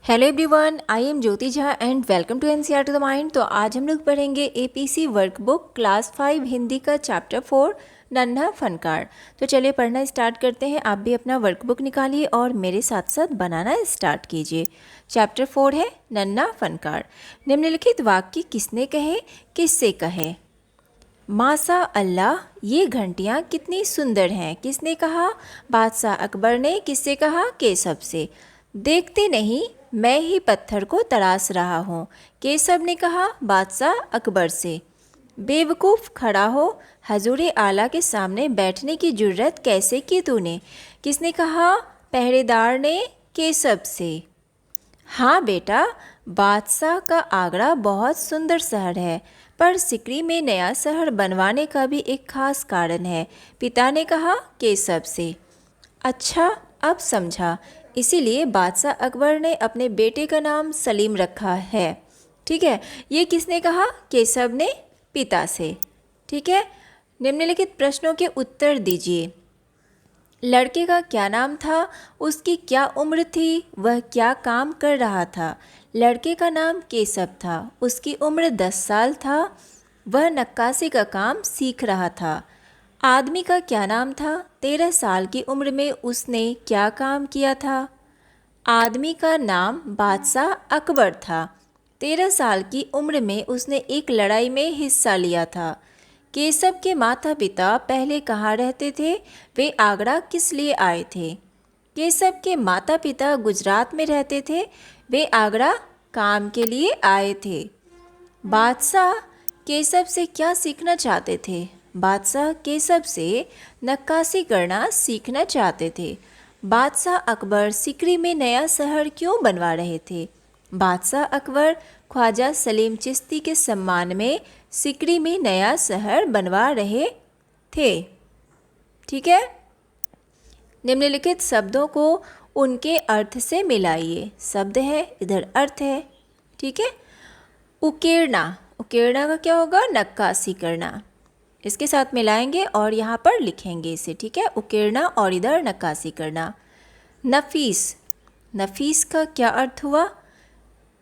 Hello everyone, I am Jyoti Jha and welcome to NCERT to the mind. तो आज हम लोग पढ़ेंगे एपीसी वर्कबुक क्लास 5 हिंदी का चैप्टर 4 नन्हा फनकार। तो चलिए पढ़ना स्टार्ट करते हैं। आप भी अपना वर्कबुक निकालिए और मेरे साथ साथ बनाना स्टार्ट कीजिए। चैप्टर 4 है नन्हा फनकार। निम्नलिखित वाक्य किसने कहे, किससे कहे? माशा अल्लाह, ये घंटियाँ कितनी सुंदर हैं। किसने कहा? बादशाह अकबर ने। किससे कहा? केशव से। देखते नहीं, मैं ही पत्थर को तराश रहा हूँ। केशव ने कहा बादशाह अकबर से। बेवकूफ़, खड़ा हो, हजूर आला के सामने बैठने की जुर्रत कैसे की तूने? किसने कहा? पहरेदार ने। केशव से। हाँ बेटा, बादशाह का आगरा बहुत सुंदर शहर है, पर सिकरी में नया शहर बनवाने का भी एक खास कारण है। पिता ने कहा केशव से। अच्छा, अब समझा। इसीलिए बादशाह अकबर ने अपने बेटे का नाम सलीम रखा है। ठीक है, ये किसने कहा? केशव ने पिता से। ठीक है, निम्नलिखित प्रश्नों के उत्तर दीजिए। लड़के का क्या नाम था? उसकी क्या उम्र थी? वह क्या काम कर रहा था? लड़के का नाम केशव था। उसकी उम्र 10 साल था। वह नक्काशी का काम सीख रहा था। आदमी का क्या नाम था? 13 साल की उम्र में उसने क्या काम किया था? आदमी का नाम बादशाह अकबर था। 13 साल की उम्र में उसने एक लड़ाई में हिस्सा लिया था। केशव के माता पिता पहले कहाँ रहते थे? वे आगरा किस लिए आए थे? केशव के माता पिता गुजरात में रहते थे। वे आगरा काम के लिए आए थे। बादशाह केशव से क्या सीखना चाहते थे? बादशाह केशव से नक्काशी करना सीखना चाहते थे। बादशाह अकबर सिकरी में नया शहर क्यों बनवा रहे थे? बादशाह अकबर ख्वाजा सलीम चिश्ती के सम्मान में सिकरी में नया शहर बनवा रहे थे। ठीक है, निम्नलिखित शब्दों को उनके अर्थ से मिलाइए। शब्द है, इधर अर्थ है। ठीक है, उकेरना। उकेरना का क्या होगा? नक्काशी करना। इसके साथ मिलाएंगे और यहाँ पर लिखेंगे इसे। ठीक है, उकेरना और इधर नक्काशी करना। नफीस। नफीस का क्या अर्थ हुआ?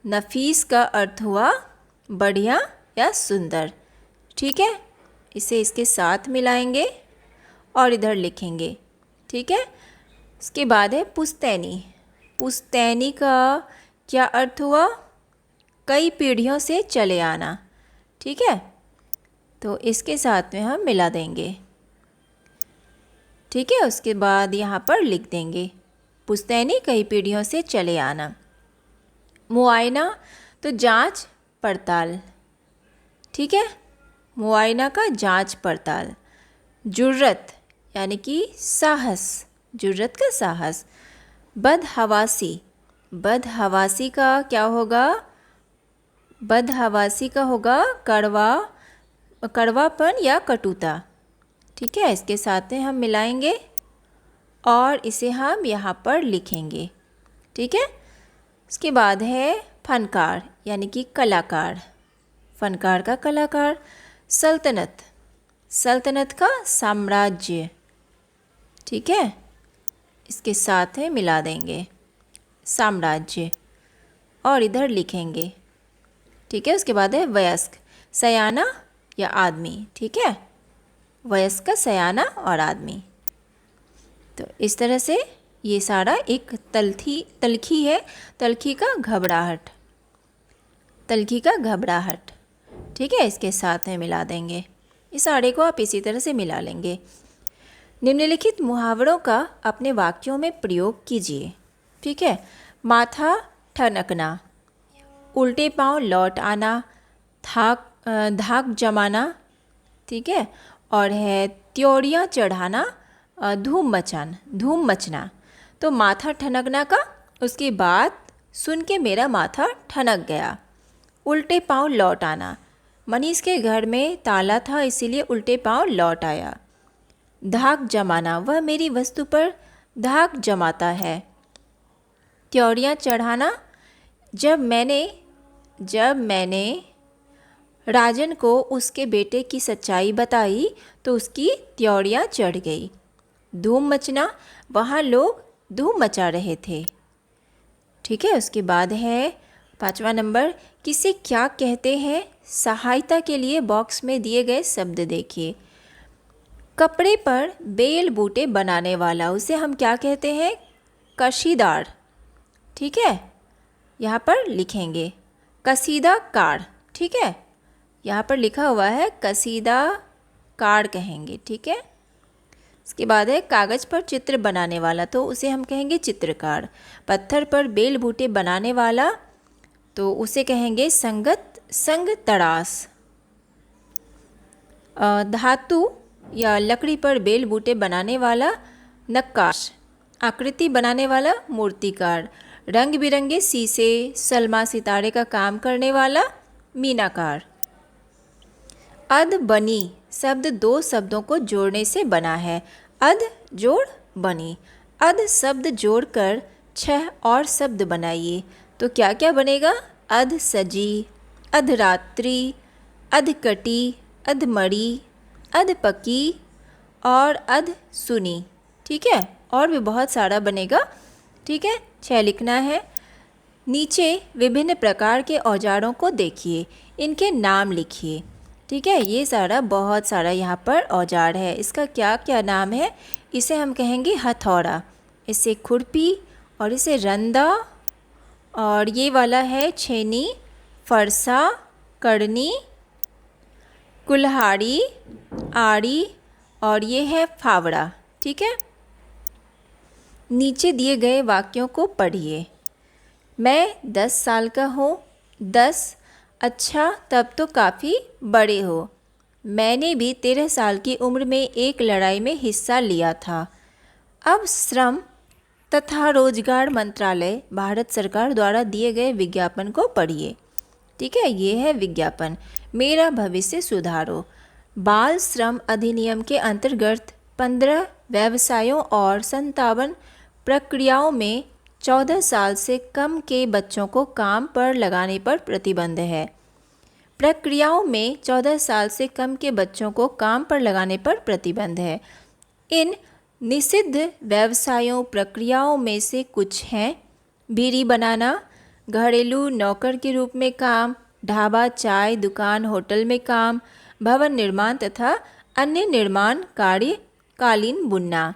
नफीस का अर्थ हुआ बढ़िया या सुंदर। ठीक है, इसे इसके साथ मिलाएंगे और इधर लिखेंगे। ठीक है, इसके बाद है पुश्तैनी। पुश्तैनी का क्या अर्थ हुआ? कई पीढ़ियों से चले आना। ठीक है, तो इसके साथ में हम मिला देंगे। ठीक है, उसके बाद यहाँ पर लिख देंगे पुश्तैनी, कई पीढ़ियों से चले आना। मुआयना तो जांच पड़ताल। ठीक है, मुआयना का जांच पड़ताल। जुर्रत यानी कि साहस। जुर्रत का साहस। बदहवासी। बदहवासी का क्या होगा? बदहवासी का होगा कड़वापन या कटुता। ठीक है, इसके साथ में हम मिलाएंगे और इसे हम यहाँ पर लिखेंगे। ठीक है, इसके बाद है फनकार यानी कि कलाकार। फनकार का कलाकार। सल्तनत। सल्तनत का साम्राज्य। ठीक है, इसके साथ में मिला देंगे साम्राज्य और इधर लिखेंगे। ठीक है, उसके बाद है वयस्क। सयाना या आदमी। ठीक है, वयस्क का सयाना और आदमी। तो इस तरह से ये सारा एक तलखी है। तलखी का घबराहट। तलखी का घबराहट। ठीक है, इसके साथ में मिला देंगे। इस सारे को आप इसी तरह से मिला लेंगे। निम्नलिखित मुहावरों का अपने वाक्यों में प्रयोग कीजिए। ठीक है, माथा ठनकना, उल्टे पांव लौट आना, धाक जमाना। ठीक है, और है त्योरियाँ चढ़ाना, धूम मचना। तो माथा ठनकना का उसकी बात सुन के मेरा माथा ठनक गया। उल्टे पांव लौट आना, मनीष के घर में ताला था इसीलिए उल्टे पांव लौट आया। धाक जमाना, वह मेरी वस्तु पर धाक जमाता है। त्योरियाँ चढ़ाना, जब मैंने राजन को उसके बेटे की सच्चाई बताई तो उसकी त्योरियाँ चढ़ गई। धूम मचना, वहाँ लोग धूम मचा रहे थे। ठीक है। उसके बाद है 5वां नंबर, किसे क्या कहते हैं? सहायता के लिए बॉक्स में दिए गए शब्द देखिए। कपड़े पर बेल बूटे बनाने वाला, उसे हम क्या कहते हैं? कशीदार। ठीक है, यहाँ पर लिखेंगे कसीदा कार। ठीक है, यहाँ पर लिखा हुआ है कसीदा कार कहेंगे। ठीक है। इसके बाद है कागज़ पर चित्र बनाने वाला, तो उसे हम कहेंगे चित्रकार। पत्थर पर बेल बूटे बनाने वाला, तो उसे कहेंगे संग तराश। धातु या लकड़ी पर बेल बूटे बनाने वाला नक्काश। आकृति बनाने वाला मूर्तिकार। रंग बिरंगे शीशे, सलमा सितारे का काम करने वाला मीनाकार। अध बनी शब्द 2 शब्दों को जोड़ने से बना है। अध जोड़ बनी। अध शब्द जोड़कर 6 और शब्द बनाइए, तो क्या क्या बनेगा? अध सजी, अधरात्रि, अधकटी, अधमरी, अधपकी और अध सुनी। ठीक है, और भी बहुत सारा बनेगा। ठीक है, 6 लिखना है। नीचे विभिन्न प्रकार के औजारों को देखिए, इनके नाम लिखिए। ठीक है, ये सारा बहुत सारा यहाँ पर औजार है। इसका क्या क्या नाम है? इसे हम कहेंगे हथौड़ा, इसे खुरपी और इसे रंदा, और ये वाला है छेनी, फरसा, कड़नी, कुल्हाड़ी, आड़ी, और ये है फावड़ा। ठीक है। नीचे दिए गए वाक्यों को पढ़िए। मैं 10 साल का हूँ। 10, अच्छा तब तो काफ़ी बड़े हो। मैंने भी 13 साल की उम्र में एक लड़ाई में हिस्सा लिया था। अब श्रम तथा रोजगार मंत्रालय भारत सरकार द्वारा दिए गए विज्ञापन को पढ़िए। ठीक है, ये है विज्ञापन। मेरा भविष्य सुधारो। बाल श्रम अधिनियम के अंतर्गत 15 व्यवसायों और 57 प्रक्रियाओं में 14 साल से कम के बच्चों को काम पर लगाने पर प्रतिबंध है। प्रक्रियाओं में 14 साल से कम के बच्चों को काम पर लगाने पर प्रतिबंध है। इन निषिद्ध व्यवसायों प्रक्रियाओं में से कुछ हैं: बीड़ी बनाना, घरेलू नौकर के रूप में काम, ढाबा, चाय दुकान, होटल में काम, भवन निर्माण तथा अन्य निर्माण कार्य, कालीन बुनना।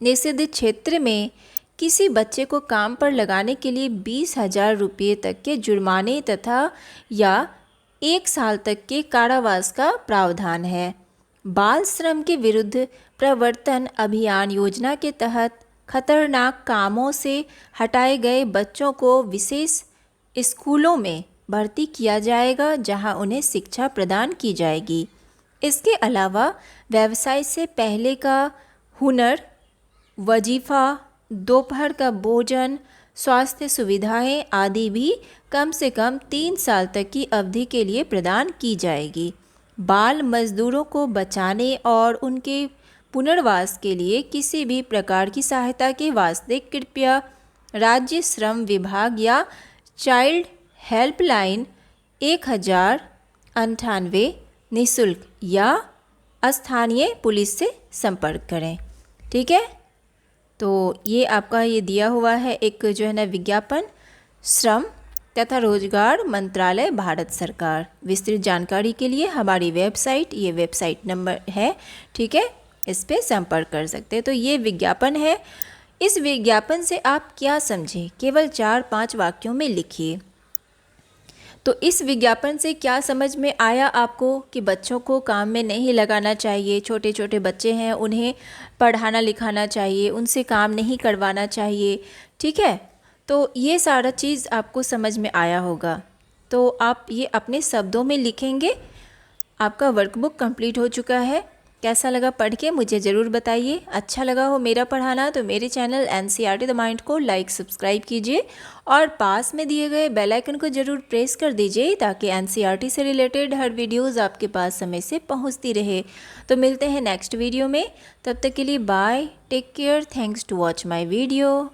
निषिद्ध क्षेत्र में किसी बच्चे को काम पर लगाने के लिए 20,000 रुपये तक के जुर्माने तथा या 1 साल तक के कारावास का प्रावधान है। बाल श्रम के विरुद्ध प्रवर्तन अभियान योजना के तहत खतरनाक कामों से हटाए गए बच्चों को विशेष स्कूलों में भर्ती किया जाएगा, जहां उन्हें शिक्षा प्रदान की जाएगी। इसके अलावा व्यवसाय से पहले का हुनर, वजीफ़ा, दोपहर का भोजन, स्वास्थ्य सुविधाएं आदि भी कम से कम 3 साल तक की अवधि के लिए प्रदान की जाएगी। बाल मजदूरों को बचाने और उनके पुनर्वास के लिए किसी भी प्रकार की सहायता के वास्ते कृपया राज्य श्रम विभाग या चाइल्ड हेल्पलाइन 1098 निःशुल्क या स्थानीय पुलिस से संपर्क करें। ठीक है, तो ये आपका ये दिया हुआ है एक जो है ना विज्ञापन, श्रम तथा रोजगार मंत्रालय भारत सरकार। विस्तृत जानकारी के लिए हमारी वेबसाइट, ये वेबसाइट नंबर है, ठीक है, इस पे संपर्क कर सकते हैं। तो ये विज्ञापन है। इस विज्ञापन से आप क्या समझे? केवल 4-5 वाक्यों में लिखिए। तो इस विज्ञापन से क्या समझ में आया आपको कि बच्चों को काम में नहीं लगाना चाहिए? छोटे छोटे बच्चे हैं, उन्हें पढ़ाना लिखाना चाहिए, उनसे काम नहीं करवाना चाहिए। ठीक है, तो ये सारा चीज़ आपको समझ में आया होगा। तो आप ये अपने शब्दों में लिखेंगे। आपका वर्कबुक कंप्लीट हो चुका है। कैसा लगा पढ़ के मुझे ज़रूर बताइए। अच्छा लगा हो मेरा पढ़ाना तो मेरे चैनल NCERT द माइंड को लाइक सब्सक्राइब कीजिए और पास में दिए गए बेल आइकन को ज़रूर प्रेस कर दीजिए ताकि NCERT से रिलेटेड हर वीडियोज़ आपके पास समय से पहुंचती रहे। तो मिलते हैं नेक्स्ट वीडियो में, तब तक के लिए bye, take care, thanks to watch my video.